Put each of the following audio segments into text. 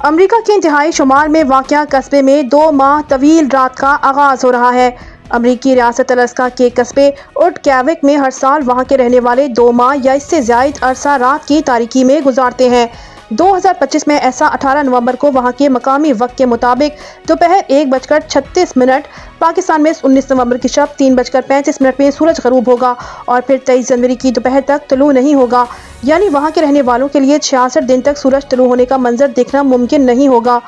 امریکہ کے انتہائی شمال میں واقع قصبے میں 2 ماہ طویل رات کا آغاز ہو رہا ہے۔ امریکی ریاست الاسکا کے قصبے اوٹکاوک میں ہر سال وہاں کے رہنے والے 2 ماہ یا اس سے زائد عرصہ رات کی تاریکی میں گزارتے ہیں۔ 2025 میں ایسا 18 نومبر کو وہاں کے مقامی وقت کے مطابق دوپہر 1:36 پاکستان میں 19 نومبر کی شب 3:35 میں سورج غروب ہوگا اور پھر 23 جنوری کی دوپہر تک طلوع نہیں ہوگا، یعنی وہاں کے رہنے والوں کے لیے 66 دن تک سورج طلوع ہونے کا منظر دیکھنا ممکن نہیں ہوگا۔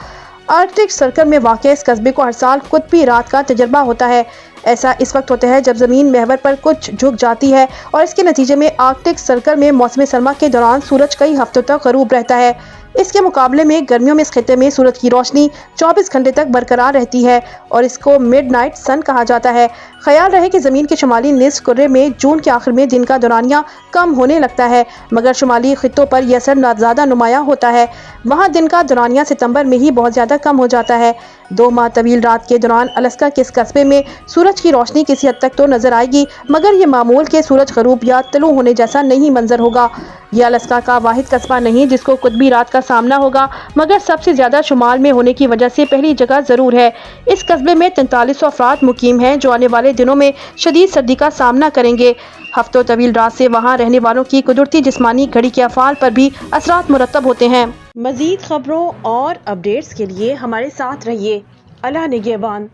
آرکٹک سرکل میں واقع اس قصبے کو ہر سال قطبی رات کا تجربہ ہوتا ہے۔ ایسا اس وقت ہوتا ہے جب زمین محور پر کچھ جھک جاتی ہے اور اس کے نتیجے میں آرکٹک سرکل میں موسم سرما کے دوران سورج کئی ہفتوں تک غروب رہتا ہے۔ اس کے مقابلے میں گرمیوں میں اس خطے میں سورج کی روشنی 24 گھنٹے تک برقرار رہتی ہے اور اس کو مڈ نائٹ سن کہا جاتا ہے۔ خیال رہے کہ زمین کے شمالی نصف کرے میں جون کے آخر میں دن کا دورانیہ کم ہونے لگتا ہے، مگر شمالی خطوں پر یہ اثر زیادہ نمایاں ہوتا ہے۔ وہاں دن کا دورانیہ ستمبر میں ہی بہت زیادہ کم ہو جاتا ہے۔ 2 ماہ طویل رات کے دوران الاسکا کے اس قصبے میں سورج کی روشنی کسی حد تک تو نظر آئے گی، مگر یہ معمول کے سورج غروب یا طلوع ہونے جیسا نہیں منظر ہوگا۔ یہ الاسکا کا واحد قصبہ نہیں جس کو قطبی رات کا سامنا ہوگا، مگر سب سے زیادہ شمال میں ہونے کی وجہ سے پہلی جگہ ضرور ہے۔ اس قصبے میں 4300 افراد مقیم ہیں جو آنے والے دنوں میں شدید سردی کا سامنا کریں گے۔ ہفتوں طویل رات سے وہاں رہنے والوں کی قدرتی جسمانی گھڑی کے افعال پر بھی اثرات مرتب ہوتے ہیں۔ مزید خبروں اور اپڈیٹس کے لیے ہمارے ساتھ رہیے۔ اللہ نگہبان۔